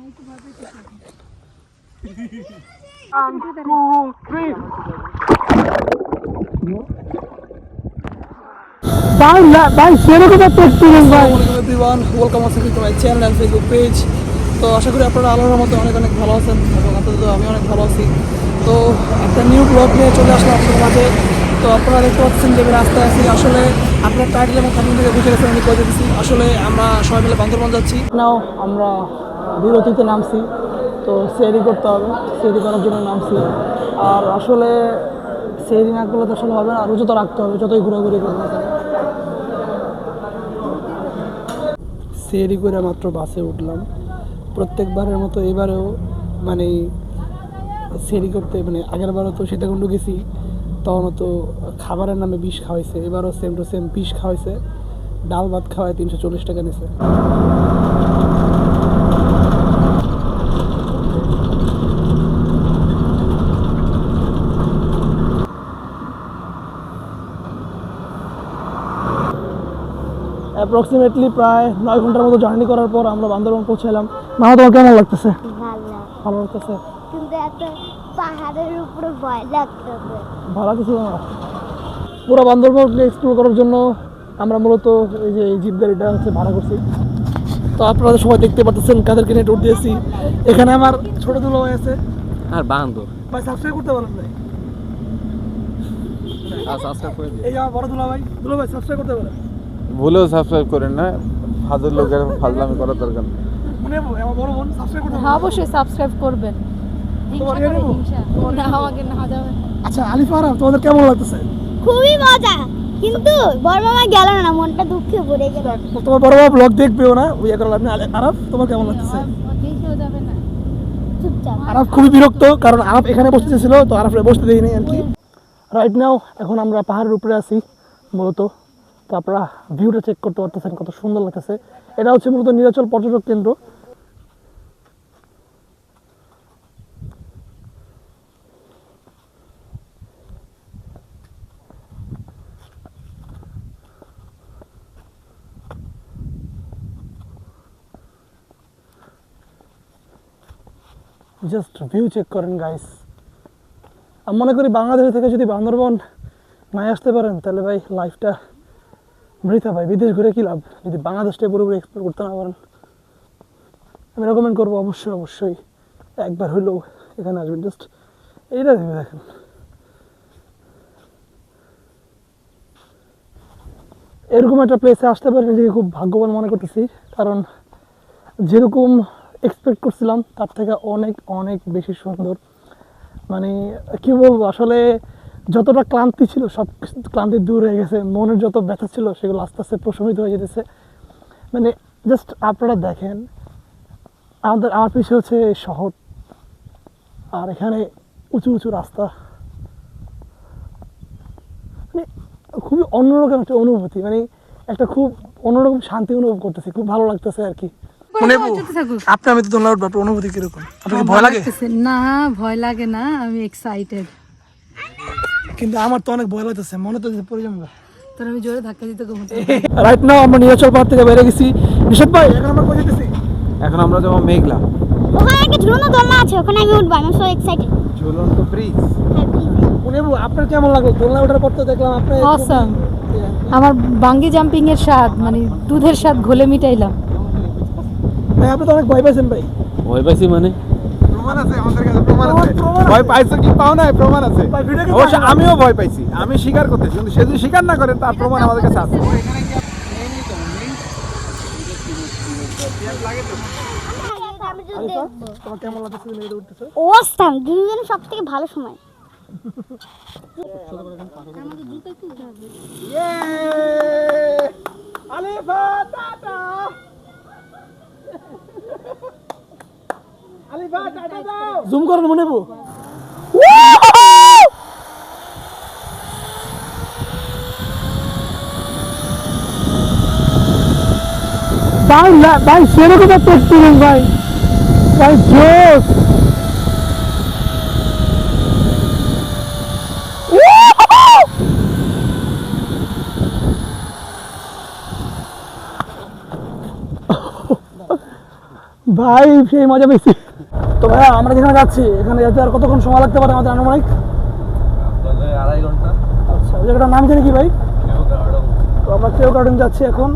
তো আশা করি আপনারা আল্লাহর মধ্যে অনেক অনেক ভালো আছেন এবং আপনাদের আমি অনেক ভালো আছি। তো একটা নিউ ব্লগ নিয়ে চলে আসলাম আপনাদের মাঝে। তো আপনারা দেখতে পাচ্ছেন যে আমি রাস্তায় আছি। আসলে আপনার টাইটেল এবং থাম্বনেল থেকে বুঝে গেছেন আমি কয়ে দিচ্ছি। আসলে আমরা সবাই মিলে বান্দরবান যাচ্ছি। নাও আমরা বিরতিতে নামছি, তো সেহরি করতে হবে, সেহরি করার জন্য নামছি। আর আসলে সেহরি না করলে তো আসলে হবে না, রোজা তো রাখতে হবে যতই ঘোরাঘুরি করবো না কেন। সেহরি করে মাত্র বাসে উঠলাম। প্রত্যেকবারের মতো এবারেও মানে সেহরি করতে মানে আগের বারও তো সীতাকুণ্ড গেছি, তখনও তো খাবারের নামে বিষ খাওয়াইছে, এবারও সেম টু সেম বিষ খাওয়াইছে। ডাল ভাত খাওয়ায় 340 টাকা নিছে। অ্যাপ্রক্সিমেটলি প্রায় 9 ঘন্টার মতো জার্নি করার পর আমরা বান্দরবান পৌঁছালাম। মামা তোমার কেমন লাগতেছে? ভালো লাগতেছে, কিন্তু এত পাহাড়ের উপরে ভয় লাগতেছে। ভালো লাগতেছে না? পুরো বান্দরবানকে এক্সপ্লোর করার জন্য আমরা মূলত এই যে এই জিপ গাড়িটা হচ্ছে ভাড়া করছি। তো আপনারা সবাই দেখতে পাচ্ছেন কাদেরকে নিয়ে ট্যুর দিয়েছি। এখানে আমার ছোট দুলো ভাই আছে আর বান্দর ভাই, সাবস্ক্রাইব করতে বলেন ভাই। সাবস্ক্রাইব করে দিন। এই যে আমার বড় দুলো ভাই সাবস্ক্রাইব করতে বলেন। ভুলেও সাবস্ক্রাইব করেন না, ফাজল লোকের ফাজলামি করার দরকার নেই। মনে আমার বড় বোন সাবস্ক্রাইব করতে হ্যাঁ অবশ্যই সাবস্ক্রাইব করবেন। না আমাকে না যাবে। আচ্ছা আলিফ আরাফ, তোমাদের কেমন লাগতেছে? খুবই মজা, কিন্তু বড় মামা গেল না, মনটা দুঃখে ভরে গেল। তোমার বড় বাবা ব্লগ দেখবেও না, ওই এখন আপনি আরাফ তোমার কেমন লাগতেছে? দেখেও যাবে না, চুপচাপ। আরাফ খুবই বিরক্ত, কারণ আরাফ এখানে বসতেছিল তো আরাফরে বসতে দেই নাই আর কি। রাইট নাও এখন আমরা পাহাড়ের উপরে আছি মূলত। তো আপনারা ভিউটা চেক করতে পারতেছেন কত সুন্দর লাগতেছে। এটা হচ্ছে মূলত নীলাচল পর্যটক কেন্দ্র। জাস্ট ভিউ চেক করেন গাইস। আমি মনে করি বাংলাদেশ থেকে যদি বান্দরবান না আসতে পারেন তাহলে ভাই লাইফটা বৃথা ভাই। বিদেশ ঘুরে কী লাভ যদি বাংলাদেশটা পুরোপুরি এক্সপ্লোর করতে না পারেন। আমি রেকমেন্ড করবো অবশ্যই অবশ্যই একবার হইলেও এখানে আসবেন। জাস্ট এইটা ভেবে দেখেন। এরকম একটা প্লেসে আসতে পারে নিজেকে খুব ভাগ্যবান মনে করতেছি, কারণ যেরকম এক্সপেক্ট করছিলাম তার থেকে অনেক অনেক বেশি সুন্দর। মানে কী বলবো, আসলে যতটা ক্লান্তি ছিল সব ক্লান্তি দূর হয়ে গেছে। মনের যত ব্যথা ছিল সেগুলো আস্তে আস্তে প্রশমিত হয়ে যেতেছে। মানে জাস্ট আপনারা দেখেন, আমার পিছনে হচ্ছে শহর, আর এখানে উঁচু উঁচু রাস্তা। মানে খুবই অন্যরকম একটা অনুভূতি, মানে একটা খুব অন্যরকম শান্তি অনুভব করতেছি, খুব ভালো লাগতেছে আর কি। আপনি আমি তো দোলনা উঠবো, আপনার অনুভূতি কিরকম? আপনাকে ভয় লাগে? না ভয় লাগে না, আমি এক্সাইটেড। কিন্তু আমার তো অনেক ভয় লাগতেছে, মনে তো পড়ে যাবে। তোর আমি জোরে ধাক্কা দিতে ঘুমোতে। রাইট নাও আমরা নীলাচল পাহাড় থেকে বেরিয়ে গেছি। নিশাদ ভাই এখন আমরা কোথায় যেতেছি? এখন আমরা যাবো মেঘলা। ওখানে একটা ঝুলন্ত দোলনা আছে, ওখানে আমি উঠবো। আমি সো এক্সাইটেড। ঝুলন্ত ব্রিজ। উনিবু আপনার কেমন লাগলো? দোলনা ওঠার পর তো দেখলাম আপনি অসাম। আমার বাঙ্গি জাম্পিং এর স্বাদ, মানে দুধের স্বাদ ঘোলে মিটাইলাম। ভাই আপনি তো অনেক ভয় পাইছেন ভাই। ভয় পাইছি মানে? প্রমাণ আছে আমাদের কাছে, প্রমাণ আছে। ভয় পাইছো কি পাও না, প্রমাণ আছে। অবশ্য আমিও ভয় পাইছি, আমি স্বীকার করতেছি, কিন্তু সে যদি স্বীকার না করে তার প্রমাণ আমাদের কাছে আছে। তোমার কেমন লাগতেছে মেয়েদের উঠতেছে? অসাম, দুজনের সবথেকে ভালো সময়। আলিফা টাটা, আলিফা টাটা দাও। জুম করেন মনে পড়ো। ভাই ভাই সেরকম একটা এক্সপিরিয়েন্স ভাই, ভাই জোস। ভাই সেই মজা পেয়েছি। তো ভাইয়া আমরা যেখানে যাচ্ছি এখানে যেতে আর কতক্ষণ সময় লাগতে পারে আমাদের আনুমানিক? আড়াই ঘন্টা। আচ্ছা ওই জায়গাটার নাম জানি কি ভাই? তো আমরা কেউ গার্ডেন যাচ্ছি এখন।